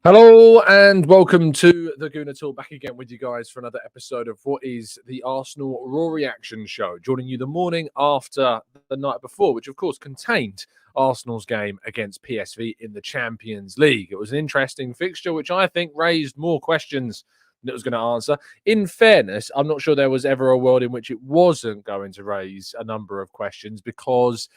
Hello and welcome to the Gooner Talk, back again with you guys for another episode of what is the Arsenal Raw Reaction Show, joining you the morning after the night before, which of course contained Arsenal's game against PSV in the Champions League. It was an interesting fixture, which I think raised more questions than it was going to answer. In fairness, I'm not sure there was ever a world in which it wasn't going to raise a number of questions, because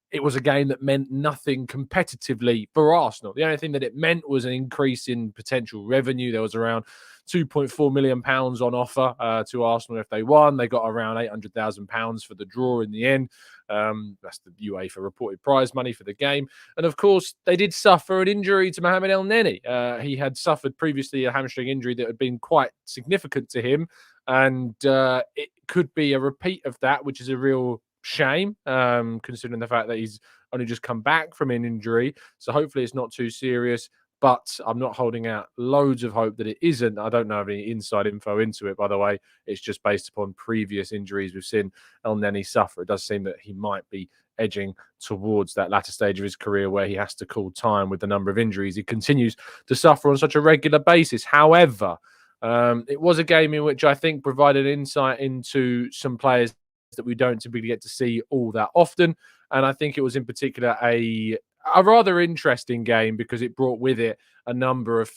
it was a game that meant nothing competitively for Arsenal. The only thing that it meant was an increase in potential revenue. There was around £2.4 million on offer to Arsenal if they won. They got around £800,000 for the draw in the end. That's the UEFA reported prize money for the game. And of course, they did suffer an injury to Mohamed El Neni. He had suffered previously a hamstring injury that had been quite significant to him. And it could be a repeat of that, which is a real shame, considering the fact that he's only just come back from an injury. So hopefully it's not too serious, but I'm not holding out loads of hope that it isn't. I don't know any inside info into it, by the way. It's just based upon previous injuries we've seen El Neni suffer. It does seem that he might be edging towards that latter stage of his career where he has to call time with the number of injuries he continues to suffer on such a regular basis. However, it was a game in which I think provided insight into some players that we don't typically get to see all that often. And I think it was in particular a rather interesting game because it brought with it a number of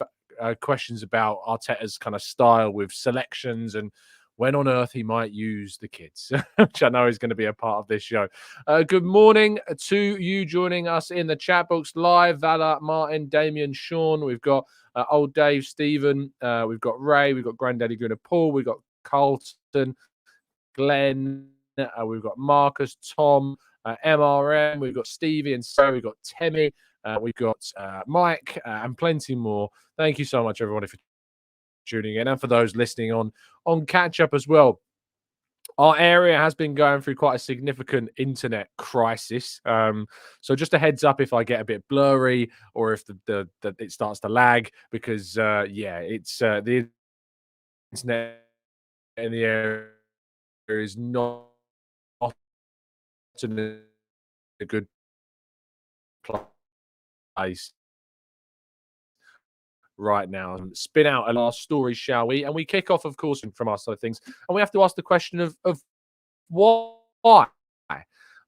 questions about Arteta's kind of style with selections and when on earth he might use the kids, which I know is going to be a part of this show. Good morning to you joining us in the chat box live. Vala, Martin, Damien, Sean. We've got old Dave, Stephen. We've got Ray. We've got Granddaddy Gooner Paul. We've got Carlton, Glenn. We've got Marcus, Tom, MRM. We've got Stevie and Sarah. We've got Temi. We've got Mike and plenty more. Thank you so much, everybody, for tuning in, and for those listening on catch up as well. Our area has been going through quite a significant internet crisis. So just a heads up if I get a bit blurry or if the it starts to lag, because it's the internet in the area is not in a good place right now. Spin out a last story, shall we? And we kick off, of course, from our side of things, and we have to ask the question of why.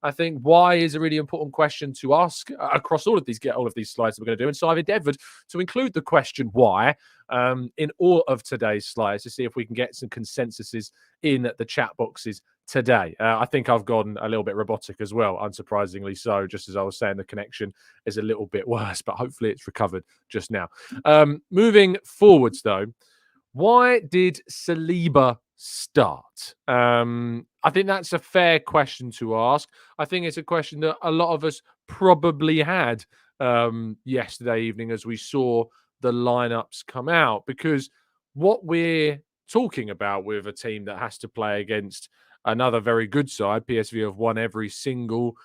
I think why is a really important question to ask across all of these slides that we're going to do. And so I've endeavoured to include the question why in all of today's slides to see if we can get some consensuses in the chat boxes today. I think I've gone a little bit robotic as well, unsurprisingly so. Just as I was saying, the connection is a little bit worse, but hopefully it's recovered just now. Moving forwards, though, why did Saliba start? I think that's a fair question to ask. I think it's a question that a lot of us probably had yesterday evening as we saw the lineups come out, because what we're talking about with a team that has to play against another very good side, PSV have won every single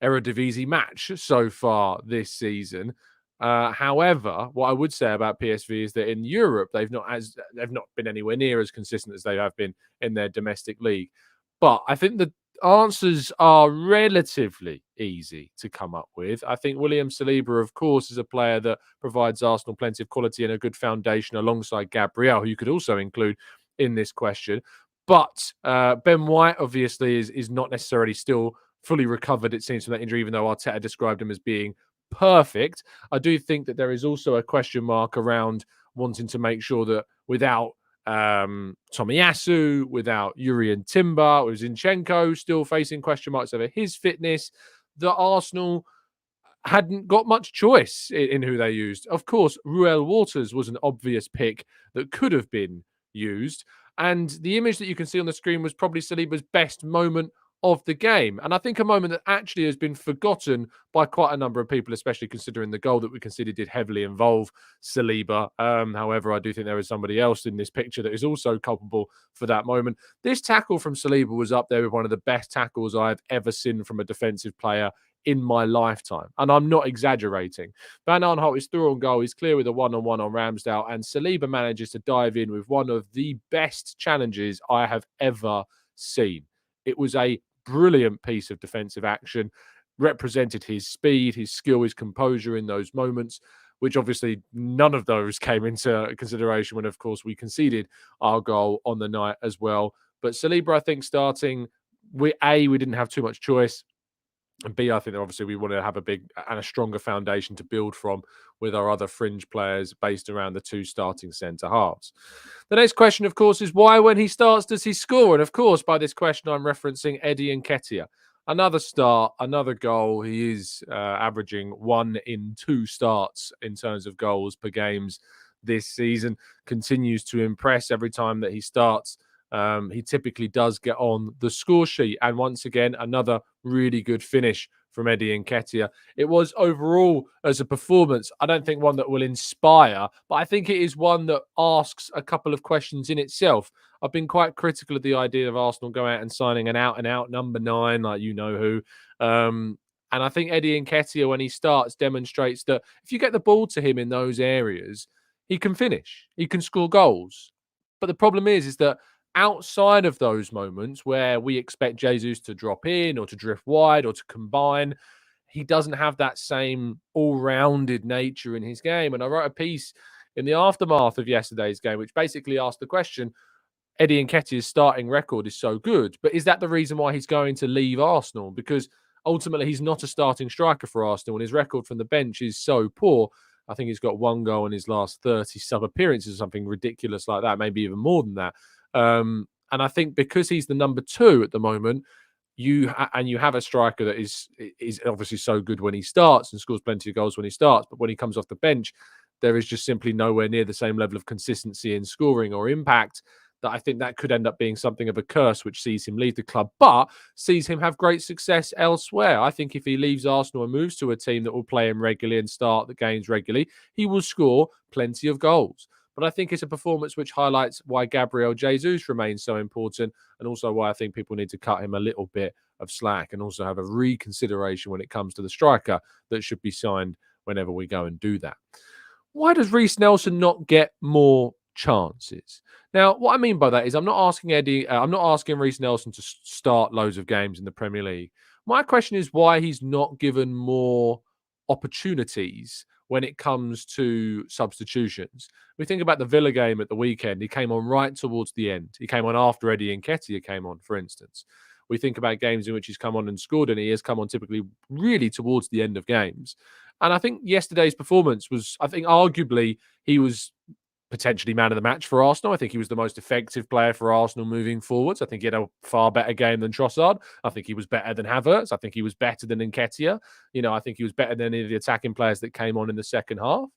Eredivisie match so far this season. However, what I would say about PSV is that in Europe they've not been anywhere near as consistent as they have been in their domestic league. But I think the answers are relatively easy to come up with. I think William Saliba, of course, is a player that provides Arsenal plenty of quality and a good foundation alongside Gabriel, who you could also include in this question. But Ben White, obviously, is not necessarily still fully recovered, it seems, from that injury, even though Arteta described him as being perfect. I do think that there is also a question mark around wanting to make sure that without Tomiyasu, without Yuri and Timber, with Zinchenko still facing question marks over his fitness, that Arsenal hadn't got much choice in who they used. Of course, Ruel Waters was an obvious pick that could have been used. And the image that you can see on the screen was probably Saliba's best moment of the game. And I think a moment that actually has been forgotten by quite a number of people, especially considering the goal that we conceded did heavily involve Saliba. However, I do think there is somebody else in this picture that is also culpable for that moment. This tackle from Saliba was up there with one of the best tackles I've ever seen from a defensive player in my lifetime. And I'm not exaggerating. Van Aanholt is through on goal. He's clear with a one-on-one on Ramsdale. And Saliba manages to dive in with one of the best challenges I have ever seen. It was a brilliant piece of defensive action, represented his speed, his skill, his composure in those moments. which obviously none of those came into consideration when, of course, we conceded our goal on the night as well. But Saliba, I think, starting, we didn't have too much choice. And B, I think that obviously we want to have a big and a stronger foundation to build from with our other fringe players based around the two starting centre halves. The next question, of course, is why when he starts does he score? And of course, by this question, I'm referencing Eddie Nketiah. Another start, another goal. He is averaging 1 in 2 starts in terms of goals per games this season. Continues to impress every time that he starts. He typically does get on the score sheet. And once again, another really good finish from Eddie Nketiah. It was overall, as a performance, I don't think one that will inspire, but I think it is one that asks a couple of questions in itself. I've been quite critical of the idea of Arsenal going out and signing an out-and-out number 9, like you know who. And I think Eddie Nketiah, when he starts, demonstrates that if you get the ball to him in those areas, he can finish. He can score goals. But the problem is that outside of those moments where we expect Jesus to drop in or to drift wide or to combine, he doesn't have that same all-rounded nature in his game. And I wrote a piece in the aftermath of yesterday's game, which basically asked the question, Eddie Nketiah's starting record is so good, but is that the reason why he's going to leave Arsenal? Because ultimately he's not a starting striker for Arsenal and his record from the bench is so poor. I think he's got 1 goal in his last 30 sub-appearances or something ridiculous like that, maybe even more than that. And I think because he's the number 2 at the moment, you have a striker that is obviously so good when he starts and scores plenty of goals when he starts, but when he comes off the bench, there is just simply nowhere near the same level of consistency in scoring or impact, that I think that could end up being something of a curse, which sees him leave the club, but sees him have great success elsewhere. I think if he leaves Arsenal and moves to a team that will play him regularly and start the games regularly, he will score plenty of goals. But I think it's a performance which highlights why Gabriel Jesus remains so important, and also why I think people need to cut him a little bit of slack and also have a reconsideration when it comes to the striker that should be signed whenever we go and do that. Why does Reiss Nelson not get more chances? Now, what I mean by that is I'm not asking Reiss Nelson to start loads of games in the Premier League. My question is why he's not given more opportunities when it comes to substitutions. We think about the Villa game at the weekend. He came on right towards the end. He came on after Eddie Nketiah came on, for instance. We think about games in which he's come on and scored, and he has come on typically really towards the end of games. And I think yesterday's performance was, I think arguably he was potentially man of the match for Arsenal. I think he was the most effective player for Arsenal moving forwards. I think he had a far better game than Trossard. I think he was better than Havertz. I think he was better than Nketiah. I think he was better than any of the attacking players that came on in the second half.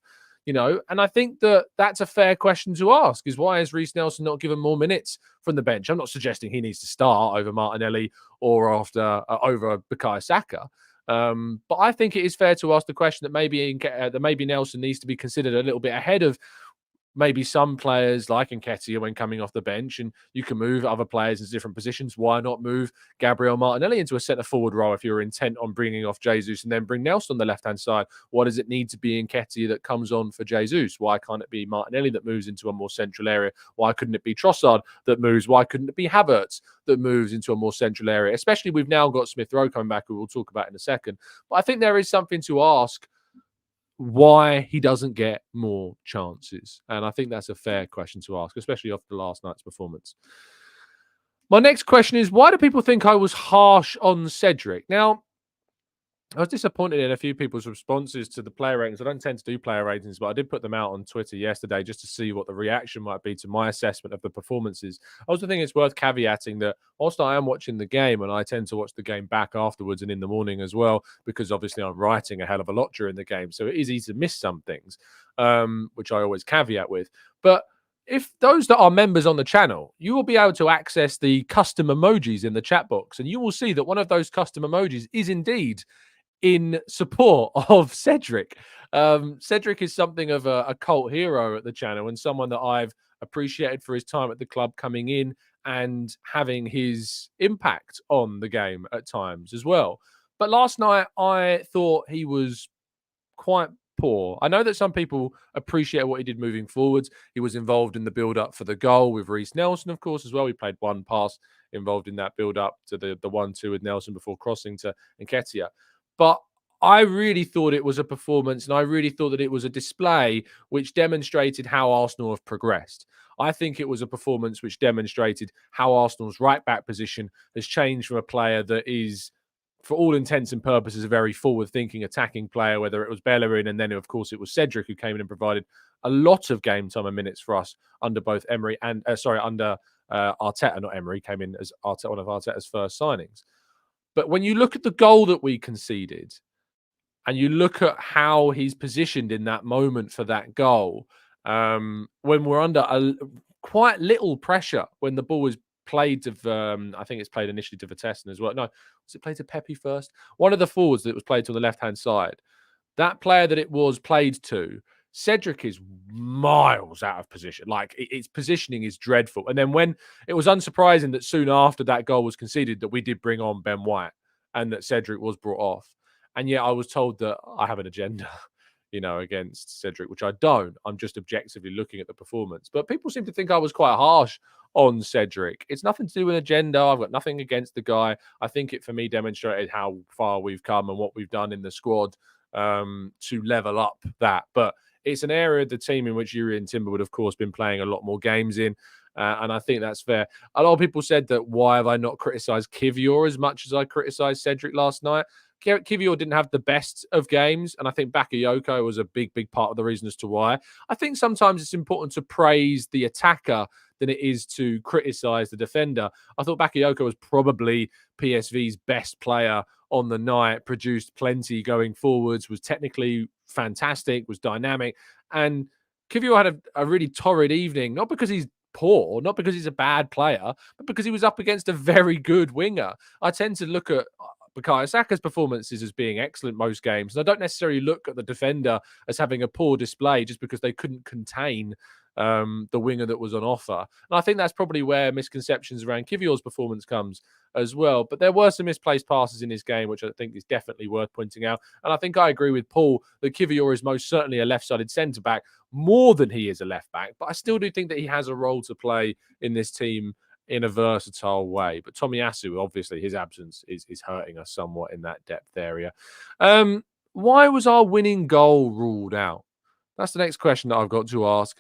And I think that that's a fair question to ask, is why is Reiss Nelson not given more minutes from the bench? I'm not suggesting he needs to start over Martinelli or over Bukayo Saka. But I think it is fair to ask the question that maybe Nelson needs to be considered a little bit ahead of maybe some players like Nketiah when coming off the bench, and you can move other players into different positions. Why not move Gabriel Martinelli into a centre-forward role if you're intent on bringing off Jesus and then bring Nelson on the left-hand side? Why does it need to be Nketiah that comes on for Jesus? Why can't it be Martinelli that moves into a more central area? Why couldn't it be Trossard that moves? Why couldn't it be Havertz that moves into a more central area? Especially we've now got Smith Rowe coming back, who we'll talk about in a second. But I think there is something to ask why he doesn't get more chances. And I think that's a fair question to ask, especially after last night's performance. My next question is, why do people think I was harsh on Cedric? Now, I was disappointed in a few people's responses to the player ratings. I don't tend to do player ratings, but I did put them out on Twitter yesterday just to see what the reaction might be to my assessment of the performances. I also think it's worth caveating that whilst I am watching the game, and I tend to watch the game back afterwards and in the morning as well, because obviously I'm writing a hell of a lot during the game, so it is easy to miss some things, which I always caveat with. But if those that are members on the channel, you will be able to access the custom emojis in the chat box, and you will see that one of those custom emojis is indeed in support of Cedric. Cedric is something of a cult hero at the channel, and someone that I've appreciated for his time at the club, coming in and having his impact on the game at times as well. But last night, I thought he was quite poor. I know that some people appreciate what he did moving forwards. He was involved in the build-up for the goal with Reiss Nelson, of course, as well. He played one pass involved in that build-up to the 1-2 with Nelson before crossing to Nketiah. But I really thought it was a performance, and I really thought that it was a display which demonstrated how Arsenal have progressed. I think it was a performance which demonstrated how Arsenal's right-back position has changed from a player that is, for all intents and purposes, a very forward-thinking attacking player, whether it was Bellerin and then, of course, it was Cedric who came in and provided a lot of game time and minutes for us under both Emery and, under Arteta, not Emery, came in as Arteta, one of Arteta's first signings. But when you look at the goal that we conceded, and you look at how he's positioned in that moment for that goal, when we're under quite little pressure, when the ball was played to, I think it's played initially to Vitesse as well. No, was it played to Pepe first? One of the forwards that was played to the left-hand side. That player that it was played to, Cedric is miles out of position. Like, its positioning is dreadful. And then when it was unsurprising that soon after that goal was conceded that we did bring on Ben White and that Cedric was brought off. And yet I was told that I have an agenda, against Cedric, which I don't. I'm just objectively looking at the performance. But people seem to think I was quite harsh on Cedric. It's nothing to do with agenda. I've got nothing against the guy. I think it, for me, demonstrated how far we've come and what we've done in the squad to level up that. But it's an area of the team in which Yuri and Timber would, of course, been playing a lot more games in. And I think that's fair. A lot of people said that why have I not criticised Kivior as much as I criticised Cedric last night? Kivior didn't have the best of games, and I think Bakayoko was a big, big part of the reason as to why. I think sometimes it's important to praise the attacker than it is to criticise the defender. I thought Bakayoko was probably PSV's best player on the night, produced plenty going forwards, was technically fantastic, was dynamic, and Kivior had a really torrid evening, not because he's poor, not because he's a bad player, but because he was up against a very good winger. I tend to look at Bukayo Saka's performances as being excellent most games. And I don't necessarily look at the defender as having a poor display just because they couldn't contain the winger that was on offer. And I think that's probably where misconceptions around Kivior's performance comes as well. But there were some misplaced passes in his game, which I think is definitely worth pointing out. And I think I agree with Paul that Kivior is most certainly a left-sided centre-back more than he is a left-back. But I still do think that he has a role to play in this team in a versatile way. But Tomiyasu, obviously, his absence is hurting us somewhat in that depth area. Why was our winning goal ruled out? That's the next question that I've got to ask.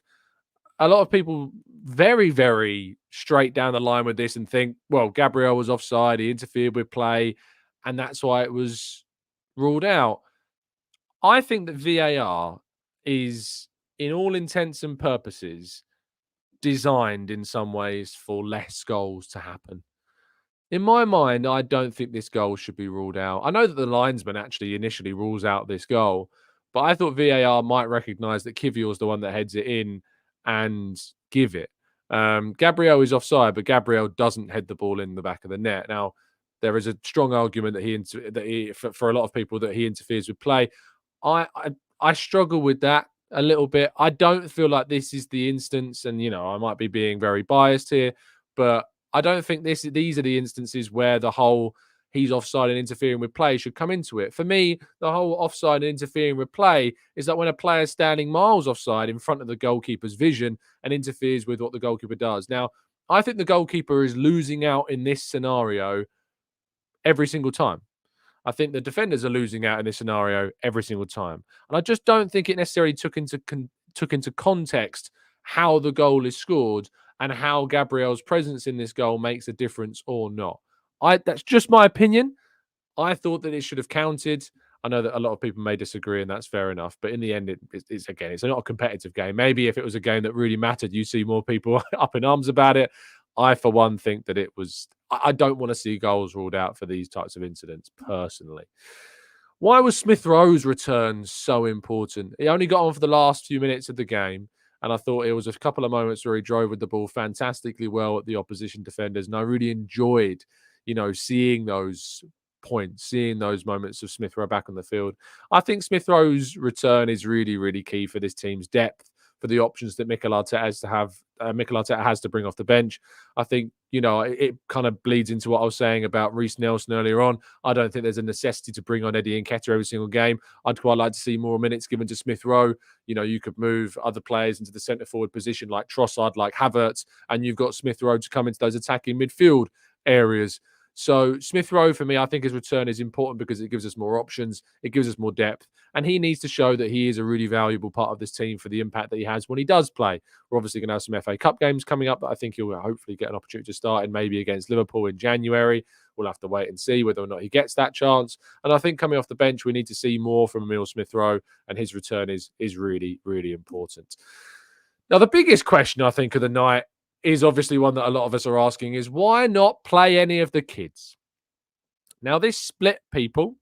A lot of people very, very straight down the line with this and think, well, Gabriel was offside, he interfered with play, and that's why it was ruled out. I think that VAR is, in all intents and purposes, designed in some ways for less goals to happen. In my mind, I don't think this goal should be ruled out. I know that the linesman actually initially rules out this goal, but I thought VAR might recognise that Kivior's the one that heads it in and give it. Gabriel is offside, but Gabriel doesn't head the ball in the back of the net. Now, there is a strong argument that for a lot of people that he interferes with play. I struggle with that a little bit. I don't feel like this is the instance, and I might be being very biased here, but I don't think these are the instances where the whole he's offside and interfering with play should come into it. For me, the whole offside and interfering with play is that when a player is standing miles offside in front of the goalkeeper's vision and interferes with what the goalkeeper does. Now, I think the goalkeeper is losing out in this scenario every single time. I think the defenders are losing out in this scenario every single time. And I just don't think it necessarily took into context how the goal is scored and how Gabriel's presence in this goal makes a difference or not. That's just my opinion. I thought that it should have counted. I know that a lot of people may disagree, and that's fair enough. But in the end, it's not a competitive game. Maybe if it was a game that really mattered, you see more people up in arms about it. I, for one, think that it was. I don't want to see goals ruled out for these types of incidents, personally. Why was Smith Rowe's return so important? He only got on for the last few minutes of the game, and I thought it was a couple of moments where he drove with the ball fantastically well at the opposition defenders, and I really enjoyed, seeing those points, seeing those moments of Smith Rowe back on the field. I think Smith Rowe's return is really, really key for this team's depth, for the options that Mikel Arteta has to have. Mikel Arteta has to bring off the bench. I think, it kind of bleeds into what I was saying about Reiss Nelson earlier on. I don't think there's a necessity to bring on Eddie Nketiah every single game. I'd quite like to see more minutes given to Smith Rowe. You could move other players into the centre forward position like Trossard, like Havertz, and you've got Smith Rowe to come into those attacking midfield areas. So Smith Rowe, for me, I think his return is important because it gives us more options, it gives us more depth, and he needs to show that he is a really valuable part of this team for the impact that he has when he does play. We're obviously going to have some FA Cup games coming up that I think he'll hopefully get an opportunity to start in, maybe against Liverpool in January. We'll have to wait and see whether or not he gets that chance. And I think coming off the bench, we need to see more from Emile Smith Rowe, and his return is really, really important. Now, the biggest question I think of the night is obviously one that a lot of us are asking is why not play any of the kids? Now, this split people.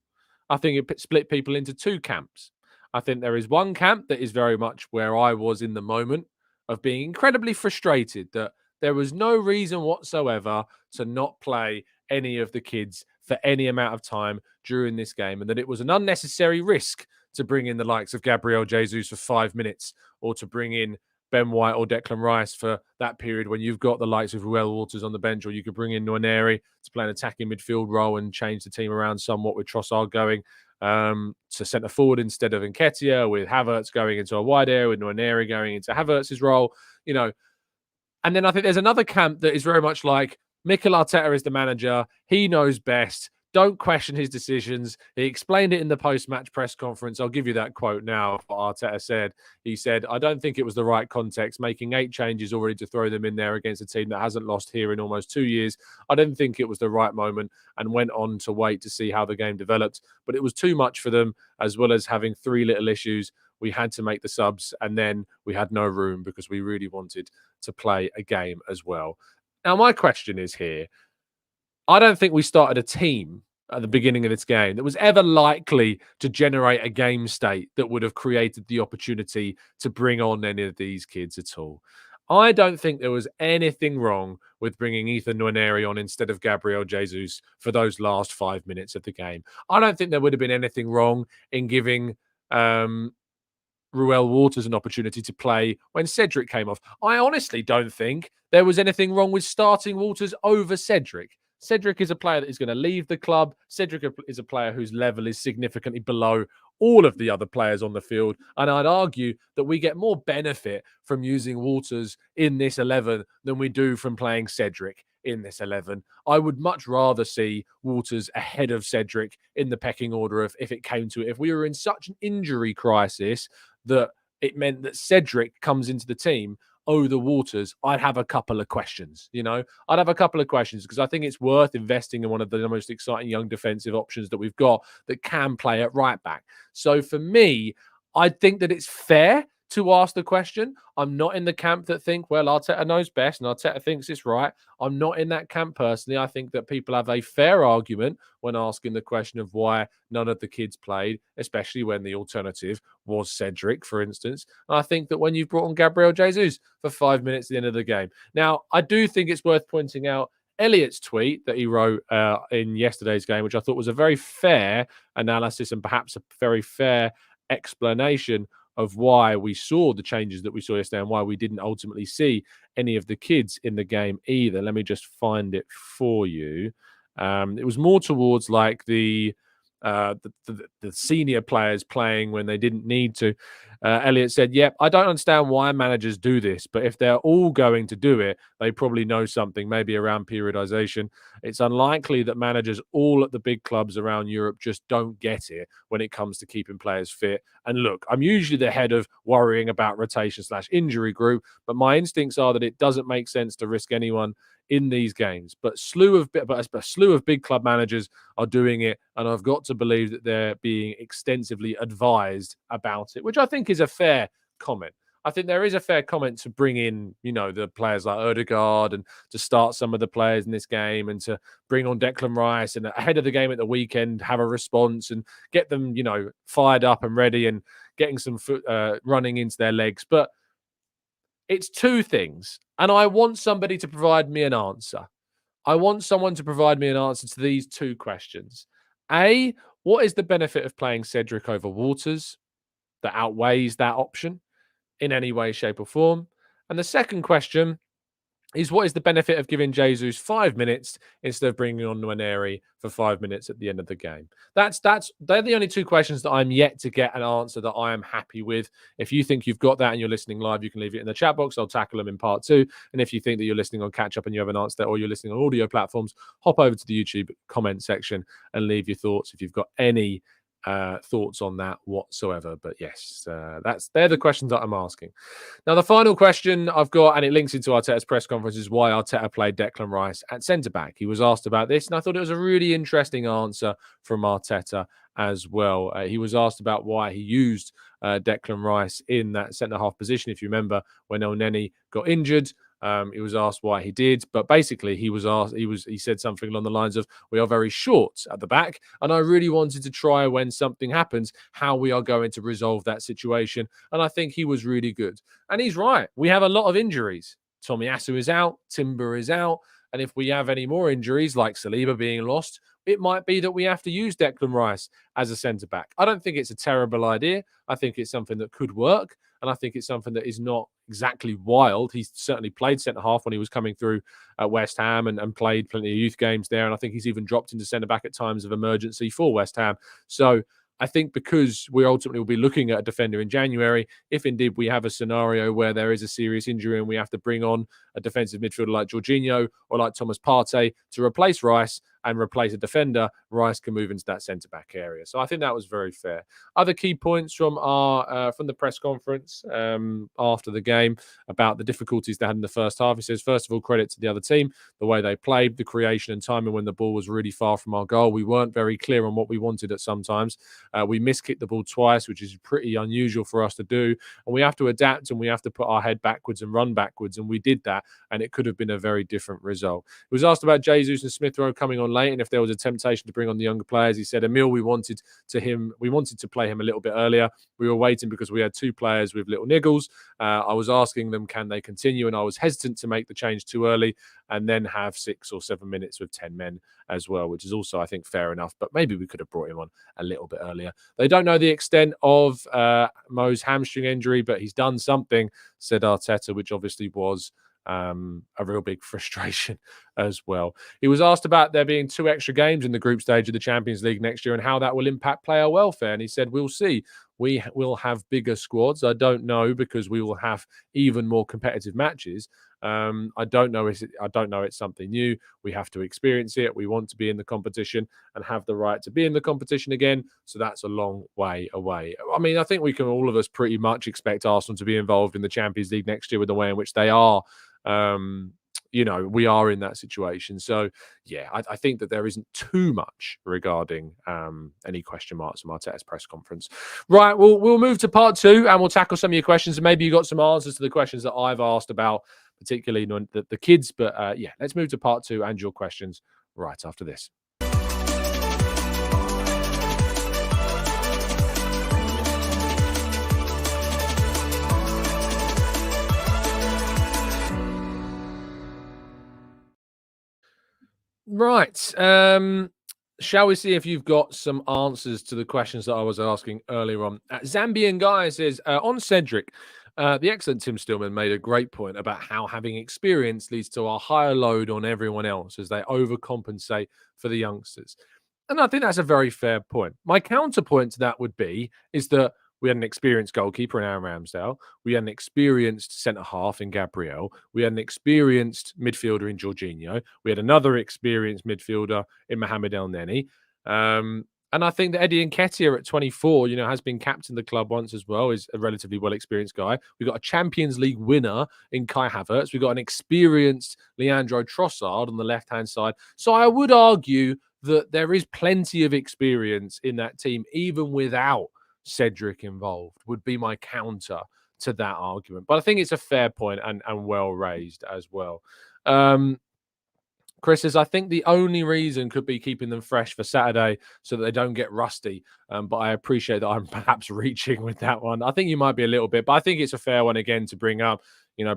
I think it split people into two camps. I think there is one camp that is very much where I was in the moment of being incredibly frustrated that there was no reason whatsoever to not play any of the kids for any amount of time during this game, and that it was an unnecessary risk to bring in the likes of Gabriel Jesus for 5 minutes or to bring in Ben White or Declan Rice for that period when you've got the likes of Ruel Waters on the bench, or you could bring in Nwaneri to play an attacking midfield role and change the team around somewhat with Trossard going to centre forward instead of Nketiah, with Havertz going into a wide area, with Nwaneri going into Havertz's role, you know. And then I think there's another camp that is very much like Mikel Arteta is the manager. He knows best. Don't question his decisions. He explained it in the post-match press conference. I'll give you that quote now. What Arteta said. He said, I don't think it was the right context, making 8 changes already to throw them in there against a team that hasn't lost here in almost 2 years. I didn't think it was the right moment, and went on to wait to see how the game developed. But it was too much for them, as well as having 3 little issues. We had to make the subs, and then we had no room because we really wanted to play a game as well. Now, my question is here, I don't think we started a team at the beginning of this game that was ever likely to generate a game state that would have created the opportunity to bring on any of these kids at all. I don't think there was anything wrong with bringing Ethan Nwaneri on instead of Gabriel Jesus for those last 5 minutes of the game. I don't think there would have been anything wrong in giving Ruel Waters an opportunity to play when Cedric came off. I honestly don't think there was anything wrong with starting Waters over Cedric. Cedric is a player that is going to leave the club. Cedric is a player whose level is significantly below all of the other players on the field. And I'd argue that we get more benefit from using Waters in this 11 than we do from playing Cedric in this 11. I would much rather see Waters ahead of Cedric in the pecking order if it came to it. If we were in such an injury crisis that it meant that Cedric comes into the team over Waters, I'd have a couple of questions, I'd have a couple of questions because I think it's worth investing in one of the most exciting young defensive options that we've got that can play at right back. So for me, I think that it's fair to ask the question. I'm not in the camp that think, well, Arteta knows best and Arteta thinks it's right. I'm not in that camp personally. I think that people have a fair argument when asking the question of why none of the kids played, especially when the alternative was Cedric, for instance. And I think that when you've brought on Gabriel Jesus for 5 minutes at the end of the game. Now, I do think it's worth pointing out Elliot's tweet that he wrote in yesterday's game, which I thought was a very fair analysis and perhaps a very fair explanation of why we saw the changes that we saw yesterday and why we didn't ultimately see any of the kids in the game either. Let me just find it for you. It was more towards like the senior players playing when they didn't need to. Elliot said, yep, I don't understand why managers do this, but if they're all going to do it, they probably know something, maybe around periodization. It's unlikely that managers all at the big clubs around Europe just don't get it when it comes to keeping players fit. And look, I'm usually the head of worrying about rotation/injury group, but my instincts are that it doesn't make sense to risk anyone in these games. But a slew of big club managers are doing it, and I've got to believe that they're being extensively advised about it, which I think is a fair comment. I think there is a fair comment to bring in, the players like Odegaard and to start some of the players in this game and to bring on Declan Rice and ahead of the game at the weekend, have a response and get them, fired up and ready and getting some foot running into their legs. But it's two things, and I want somebody to provide me an answer. I want someone to provide me an answer to these two questions. A, what is the benefit of playing Cedric over Waters that outweighs that option in any way, shape, or form? And the second question is what is the benefit of giving Jesus 5 minutes instead of bringing on Nwaneri for 5 minutes at the end of the game? They're the only two questions that I'm yet to get an answer that I am happy with. If you think you've got that and you're listening live, you can leave it in the chat box. I'll tackle them in part 2. And if you think that you're listening on catch up and you have an answer there, or you're listening on audio platforms, hop over to the YouTube comment section and leave your thoughts if you've got any thoughts on that whatsoever. But yes, they're the questions that I'm asking. Now, the final question I've got, and it links into Arteta's press conference, is why Arteta played Declan Rice at centre-back. He was asked about this, and I thought it was a really interesting answer from Arteta as well. He was asked about why he used Declan Rice in that centre-half position. If you remember, when Elneny got injured, he was asked why he did, but basically he said something along the lines of, we are very short at the back, and I really wanted to try, when something happens, how we are going to resolve that situation. And I think he was really good. And he's right. We have a lot of injuries. Tomiyasu is out, Timber is out, and if we have any more injuries, like Saliba being lost, it might be that we have to use Declan Rice as a centre-back. I don't think it's a terrible idea. I think it's something that could work, and I think it's something that is not exactly wild. He's certainly played centre-half when he was coming through at West Ham and played plenty of youth games there, and I think he's even dropped into centre-back at times of emergency for West Ham. So I think because we ultimately will be looking at a defender in January, if indeed we have a scenario where there is a serious injury and we have to bring on a defensive midfielder like Jorginho or like Thomas Partey to replace Rice and replace a defender, Rice can move into that centre-back area. So I think that was very fair. Other key points from the press conference after the game about the difficulties they had in the first half. He says, first of all, credit to the other team, the way they played, the creation and timing when the ball was really far from our goal. We weren't very clear on what we wanted at some times. We miskicked the ball twice, which is pretty unusual for us to do. And we have to adapt and we have to put our head backwards and run backwards. And we did that. And it could have been a very different result. He was asked about Jesus and Smith Rowe coming on late and if there was a temptation to bring on the younger players. He said, Emil, we wanted to play him a little bit earlier. We were waiting because we had two players with little niggles. I was asking them, can they continue? And I was hesitant to make the change too early and then have 6 or 7 minutes with 10 men as well, which is also, I think, fair enough. But maybe we could have brought him on a little bit earlier. They don't know the extent of Mo's hamstring injury, but he's done something, said Arteta, which obviously was a real big frustration as well. He was asked about there being 2 extra games in the group stage of the Champions League next year and how that will impact player welfare. And he said, we'll see. We will have bigger squads. I don't know, because we will have even more competitive matches. I don't know it's something new. We have to experience it. We want to be in the competition and have the right to be in the competition again. So that's a long way away. I mean, I think we can, all of us, pretty much expect Arsenal to be involved in the Champions League next year with the way in which they are. We are in that situation. So, yeah, I think that there isn't too much regarding any question marks from Arteta's press conference. Right, we'll move to part 2 and we'll tackle some of your questions. And maybe you got some answers to the questions that I've asked about, particularly the kids. But yeah, let's move to part 2 and your questions right after this. Right. Shall we see if you've got some answers to the questions that I was asking earlier on? Zambian Guy says, on Cedric, the excellent Tim Stillman made a great point about how having experience leads to a higher load on everyone else as they overcompensate for the youngsters. And I think that's a very fair point. My counterpoint to that would be is that we had an experienced goalkeeper in Aaron Ramsdale. We had an experienced centre-half in Gabriel. We had an experienced midfielder in Jorginho. We had another experienced midfielder in Mohamed Elneny. And I think that Eddie Nketiah at 24, has been captain of the club once as well, is a relatively well-experienced guy. We've got a Champions League winner in Kai Havertz. We've got an experienced Leandro Trossard on the left-hand side. So I would argue that there is plenty of experience in that team, even without Cedric involved, would be my counter to that argument. But I think it's a fair point and well raised as well. Chris says, I think the only reason could be keeping them fresh for Saturday so that they don't get rusty. But I appreciate that I'm perhaps reaching with that one. I think you might be a little bit, but I think it's a fair one again to bring up,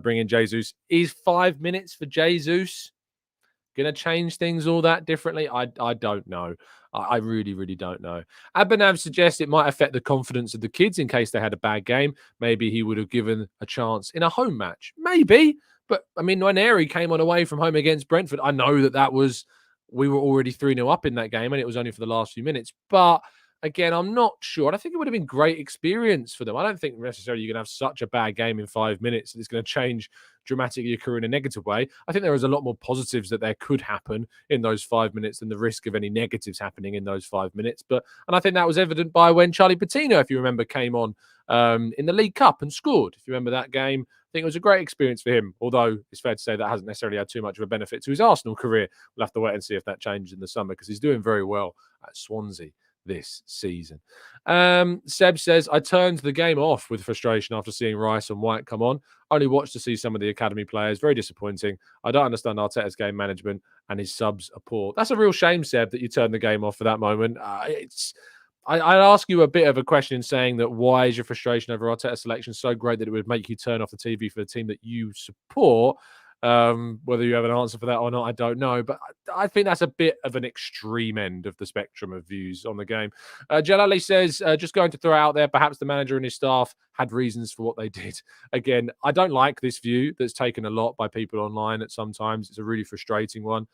bringing Jesus. Is 5 minutes for Jesus going to change things all that differently? I don't know. I really, really don't know. Abhinav suggests it might affect the confidence of the kids in case they had a bad game. Maybe he would have given a chance in a home match. Maybe. But I mean, Nwaneri came on away from home against Brentford. I know that was we were already 3-0 up in that game, and it was only for the last few minutes. But again, I'm not sure. And I think it would have been great experience for them. I don't think necessarily you're going to have such a bad game in 5 minutes that it's going to change dramatically your career in a negative way. I think there is a lot more positives that there could happen in those 5 minutes than the risk of any negatives happening in those 5 minutes. And I think that was evident by when Charlie Patino, if you remember, came on in the League Cup and scored. If you remember that game, I think it was a great experience for him, although it's fair to say that hasn't necessarily had too much of a benefit to his Arsenal career. We'll have to wait and see if that changes in the summer because he's doing very well at Swansea this season. Seb says, I turned the game off with frustration after seeing Reiss and White come on. Only watched to see some of the academy players. Very disappointing. I don't understand Arteta's game management and his subs are poor. That's a real shame, Seb, that you turned the game off for that moment. I'd ask you a bit of a question saying that why is your frustration over Arteta's selection so great that it would make you turn off the TV for the team that you support? Whether you have an answer for that or not, I don't know. But I think that's a bit of an extreme end of the spectrum of views on the game. Jalali says, just going to throw out there, perhaps the manager and his staff had reasons for what they did. Again, I don't like this view that's taken a lot by people online at sometimes. It's a really frustrating one.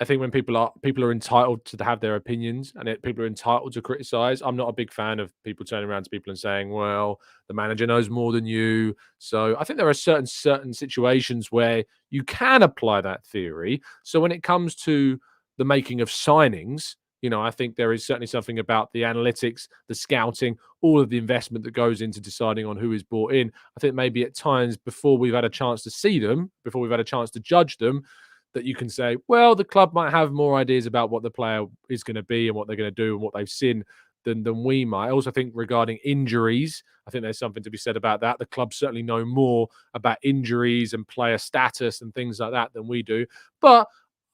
I think when people are entitled to have their opinions and people are entitled to criticize. I'm not a big fan of people turning around to people and saying, well, the manager knows more than you. So I think there are certain situations where you can apply that theory. So when it comes to the making of signings, I think there is certainly something about the analytics, the scouting, all of the investment that goes into deciding on who is brought in. I think maybe at times before we've had a chance to see them, before we've had a chance to judge them, that you can say, well, the club might have more ideas about what the player is going to be and what they're going to do and what they've seen than we might. I also think regarding injuries, I think there's something to be said about that. The club certainly know more about injuries and player status and things like that than we do. But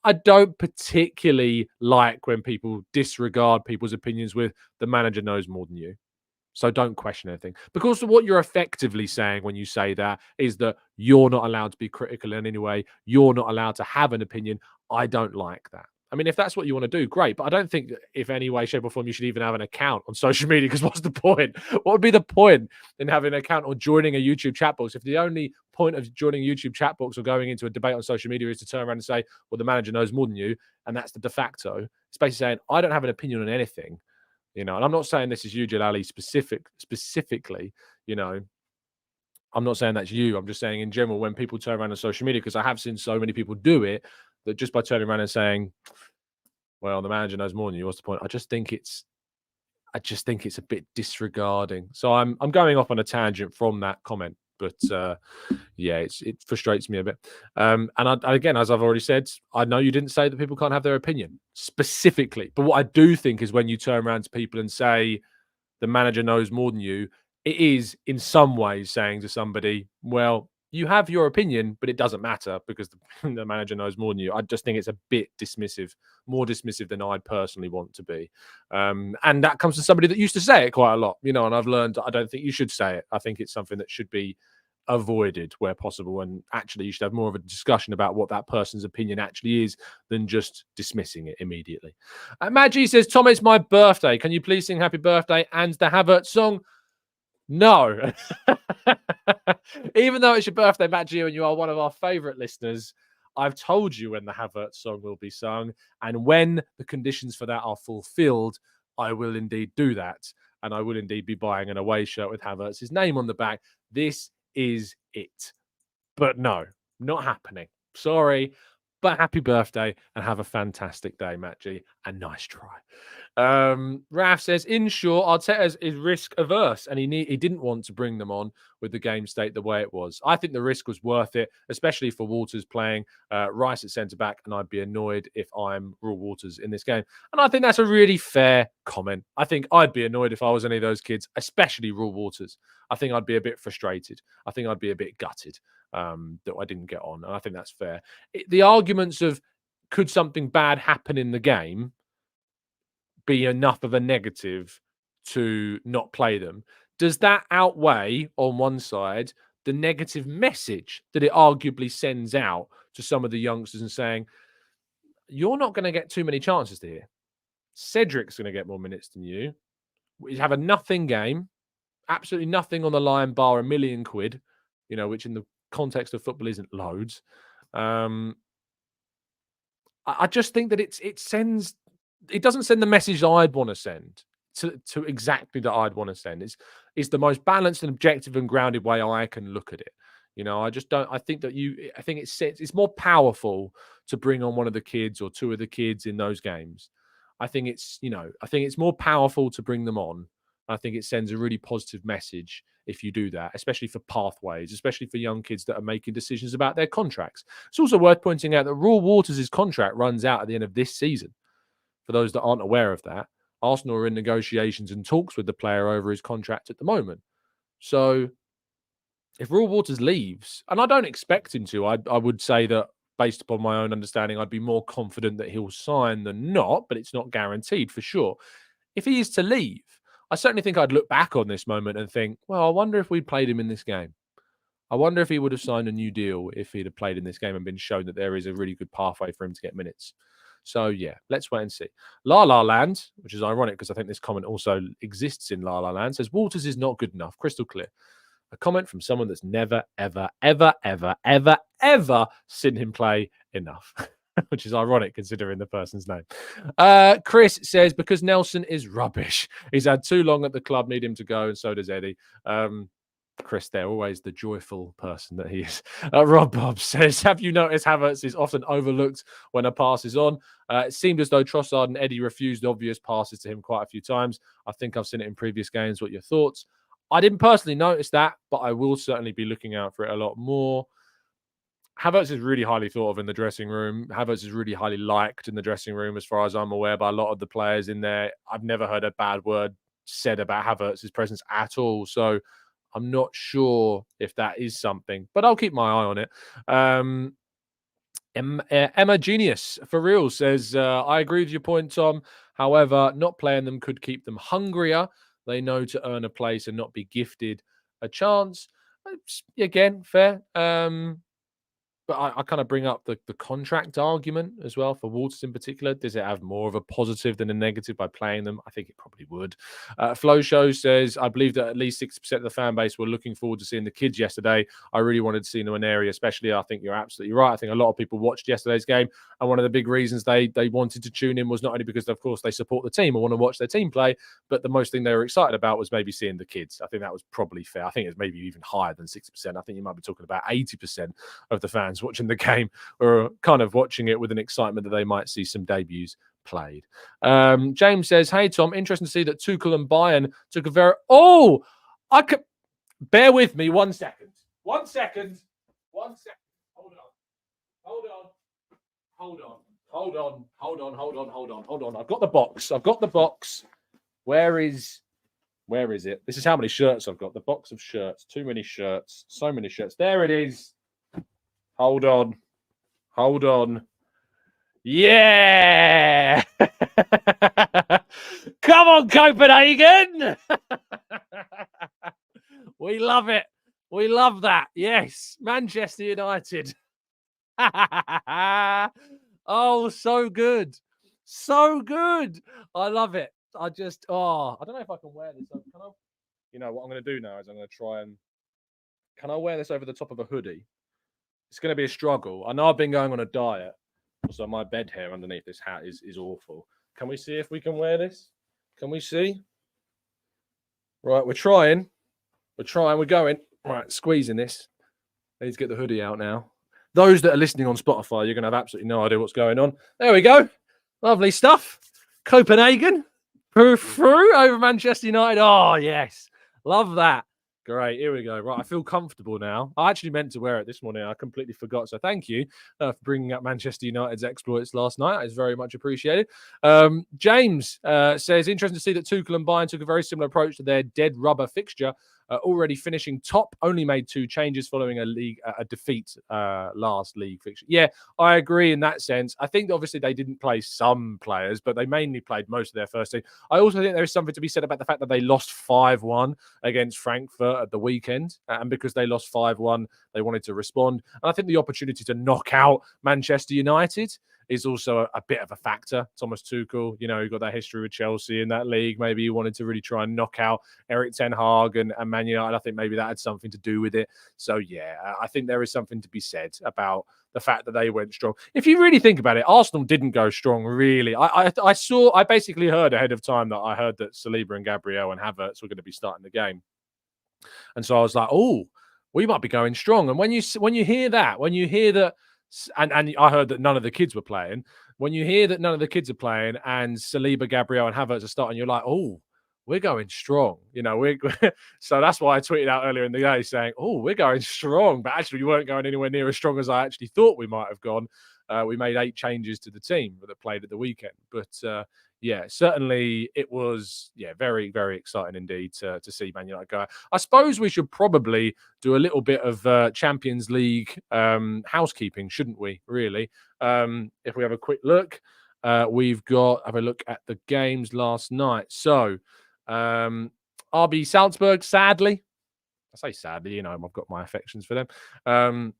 I don't particularly like when people disregard people's opinions with the manager knows more than you. So don't question anything. Because what you're effectively saying when you say that is that you're not allowed to be critical in any way. You're not allowed to have an opinion. I don't like that. I mean, if that's what you want to do, great. But I don't think if any way, shape, or form you should even have an account on social media. Because what's the point? What would be the point in having an account or joining a YouTube chat box if the only point of joining a YouTube chat box or going into a debate on social media is to turn around and say, well, the manager knows more than you, and that's the de facto. It's basically saying, I don't have an opinion on anything. And I'm not saying this is you, Jalali, specifically, I'm not saying that's you. I'm just saying in general, when people turn around on social media, because I have seen so many people do it, that just by turning around and saying, well, the manager knows more than you, what's the point? I just think it's a bit disregarding. So I'm going off on a tangent from that comment. But yeah, it frustrates me a bit. Again, as I've already said, I know you didn't say that people can't have their opinion specifically. But what I do think is when you turn around to people and say the manager knows more than you, it is in some ways saying to somebody, well, you have your opinion, but it doesn't matter because the manager knows more than you. I just think it's a bit dismissive, more dismissive than I'd personally want to be. And that comes to somebody that used to say it quite a lot, and I've learned I don't think you should say it. I think it's something that should be avoided where possible. And actually, you should have more of a discussion about what that person's opinion actually is than just dismissing it immediately. Maggie says, Tom, it's my birthday. Can you please sing happy birthday and the Havertz song? No. Even though it's your birthday, Maggie, and you are one of our favourite listeners, I've told you when the Havertz song will be sung. And when the conditions for that are fulfilled, I will indeed do that. And I will indeed be buying an away shirt with Havertz's name on the back. This is it. But no, not happening. Sorry. But happy birthday and have a fantastic day, Matt G. And nice try. Raf says, in short, Arteta is risk averse and he didn't want to bring them on with the game state the way it was. I think the risk was worth it, especially for Walters playing Reiss at centre-back, and I'd be annoyed if I'm Rule Walters in this game. And I think that's a really fair comment. I think I'd be annoyed if I was any of those kids, especially Rule Walters. I think I'd be a bit frustrated. I think I'd be a bit gutted that I didn't get on. And I think that's fair. The arguments of could something bad happen in the game be enough of a negative to not play them? Does that outweigh on one side the negative message that it arguably sends out to some of the youngsters and saying, you're not going to get too many chances here. Cedric's going to get more minutes than you. We have a nothing game, absolutely nothing on the line bar £1 million. which in the context of football isn't loads. I just think that it doesn't send the message I'd want to send to exactly that I'd want to send. It's the most balanced and objective and grounded way I can look at it. I just don't. I think it's more powerful to bring on one of the kids or two of the kids in those games. I think it's more powerful to bring them on. I think it sends a really positive message if you do that, especially for pathways, especially for young kids that are making decisions about their contracts. It's also worth pointing out that Raw Waters' contract runs out at the end of this season. For those that aren't aware of that, Arsenal are in negotiations and talks with the player over his contract at the moment. So if Raw Waters leaves, and I don't expect him to, I would say that based upon my own understanding, I'd be more confident that he'll sign than not, but it's not guaranteed for sure. If he is to leave, I certainly think I'd look back on this moment and think, well, I wonder if we'd played him in this game. I wonder if he would have signed a new deal if he'd have played in this game and been shown that there is a really good pathway for him to get minutes. So, yeah, let's wait and see. La La Land, which is ironic because I think this comment also exists in La La Land, says Waters is not good enough. Crystal clear. A comment from someone that's never, ever, ever, ever, ever, ever seen him play enough. Which is ironic considering the person's name. Chris says, because Nelson is rubbish. He's had too long at the club, need him to go, and so does Eddie. Chris, they're always the joyful person that he is. Rob Bob says, have you noticed Havertz is often overlooked when a pass is on? It seemed as though Trossard and Eddie refused obvious passes to him quite a few times. I think I've seen it in previous games. What are your thoughts? I didn't personally notice that, but I will certainly be looking out for it a lot more. Havertz is really highly thought of in the dressing room. Havertz is really highly liked in the dressing room, as far as I'm aware, by a lot of the players in there. I've never heard a bad word said about Havertz's presence at all. So I'm not sure if that is something, but I'll keep my eye on it. Emma Genius, for real, says, I agree with your point, Tom. However, not playing them could keep them hungrier. They know to earn a place and not be gifted a chance. Again, fair. But I kind of bring up the contract argument as well for Waters in particular. Does it have more of a positive than a negative by playing them? I think it probably would. Flow Show says, I believe that at least 60% of the fan base were looking forward to seeing the kids yesterday. I really wanted to see Nwaneri, especially. I think you're absolutely right. I think a lot of people watched yesterday's game. And one of the big reasons they wanted to tune in was not only because, of course, they support the team and want to watch their team play, but the most thing they were excited about was maybe seeing the kids. I think that was probably fair. I think it's maybe even higher than 60%. I think you might be talking about 80% of the fans watching the game or kind of watching it with an excitement that they might see some debuts played. James says, hey, Tom, interesting to see that Tuchel and Bayern took a very... Oh, I could... Bear with me 1 second. 1 second. 1 second. Hold on. Hold on. Hold on. Hold on. Hold on. Hold on. Hold on. Hold on. I've got the box. I've got the box. Where is it? This is how many shirts I've got. The box of shirts. Too many shirts. So many shirts. There it is. Hold on. Hold on. Yeah! Come on, Copenhagen! We love it. We love that. Yes. Manchester United. Oh, so good. So good. I love it. I don't know if I can wear this. Can I? You know, what I'm going to do now is I'm going to try and... Can I wear this over the top of a hoodie? It's going to be a struggle. I know I've been going on a diet. So my bed hair underneath this hat is awful. Can we see if we can wear this? Can we see? Right, we're trying. We're going. Right, squeezing this. I need to get the hoodie out now. Those that are listening on Spotify, you're going to have absolutely no idea what's going on. There we go. Lovely stuff. Copenhagen. Through over Manchester United. Oh, yes. Love that. Great. Here we go. Right. I feel comfortable now. I actually meant to wear it this morning. I completely forgot. So thank you for bringing up Manchester United's exploits last night. It's very much appreciated. James says, interesting to see that Tuchel and Bayern took a very similar approach to their dead rubber fixture. Already finishing top, only made 2 changes following a defeat last league fixture. Yeah, I agree in that sense. I think obviously they didn't play some players, but they mainly played most of their first team. I also think there is something to be said about the fact that they lost 5-1 against Frankfurt at the weekend. And because they lost 5-1, they wanted to respond. And I think the opportunity to knock out Manchester United is also a bit of a factor. Thomas Tuchel, you know, he got that history with Chelsea in that league. Maybe he wanted to really try and knock out Eric Ten Hag and Man United. I think maybe that had something to do with it. So, yeah, I think there is something to be said about the fact that they went strong. If you really think about it, Arsenal didn't go strong, really. I basically heard ahead of time that I heard that Saliba and Gabriel and Havertz were going to be starting the game. And so I was like, oh, we might be going strong. And when you hear that, and I heard that none of the kids were playing. When you hear that none of the kids are playing and Saliba, Gabriel and Havertz are starting, you're like, oh, we're going strong. You know, so that's why I tweeted out earlier in the day saying, oh, we're going strong. But actually, we weren't going anywhere near as strong as I actually thought we might have gone. We made 8 changes to the team that played at the weekend. But yeah, certainly it was, very, very exciting indeed to see Man United go. I suppose we should probably do a little bit of Champions League housekeeping, shouldn't we, really? If we have a quick look, have a look at the games last night. So, RB Salzburg, sadly, I say sadly, you know, I've got my affections for them.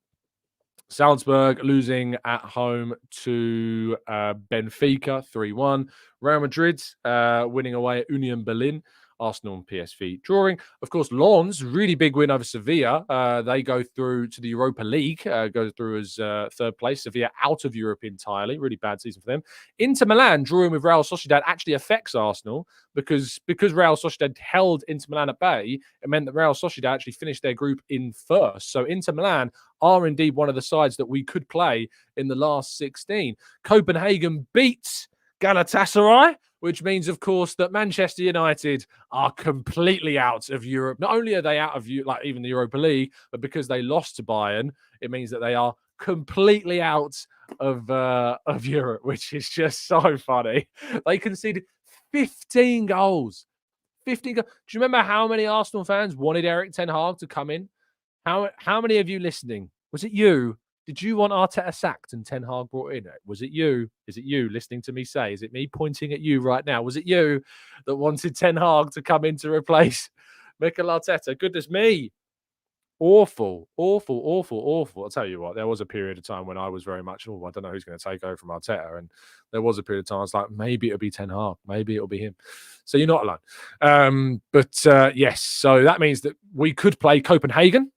Salzburg losing at home to Benfica 3-1. Real Madrid winning away at Union Berlin. Arsenal and PSV drawing. Of course, Lens, really big win over Sevilla. They go through to the Europa League, go through as third place. Sevilla out of Europe entirely. Really bad season for them. Inter Milan drawing with Real Sociedad actually affects Arsenal because Real Sociedad held Inter Milan at bay. It meant that Real Sociedad actually finished their group in first. So Inter Milan are indeed one of the sides that we could play in the last 16. Copenhagen beats Galatasaray, which means, of course, that Manchester United are completely out of Europe. Not only are they out of even the Europa League, but because they lost to Bayern, it means that they are completely out of Europe, which is just so funny. They conceded 15 goals. 15 goals. Do you remember how many Arsenal fans wanted Eric Ten Hag to come in? How many of you listening? Was it you? Did you want Arteta sacked and Ten Hag brought in? Was it you? Is it you listening to me say? Is it me pointing at you right now? Was it you that wanted Ten Hag to come in to replace Mikel Arteta? Goodness me. Awful, awful, awful, awful. I'll tell you what, there was a period of time when I was very much, I don't know who's going to take over from Arteta. And there was a period of time I was like, maybe it'll be Ten Hag. Maybe it'll be him. So you're not alone. Yes, so that means that we could play Copenhagen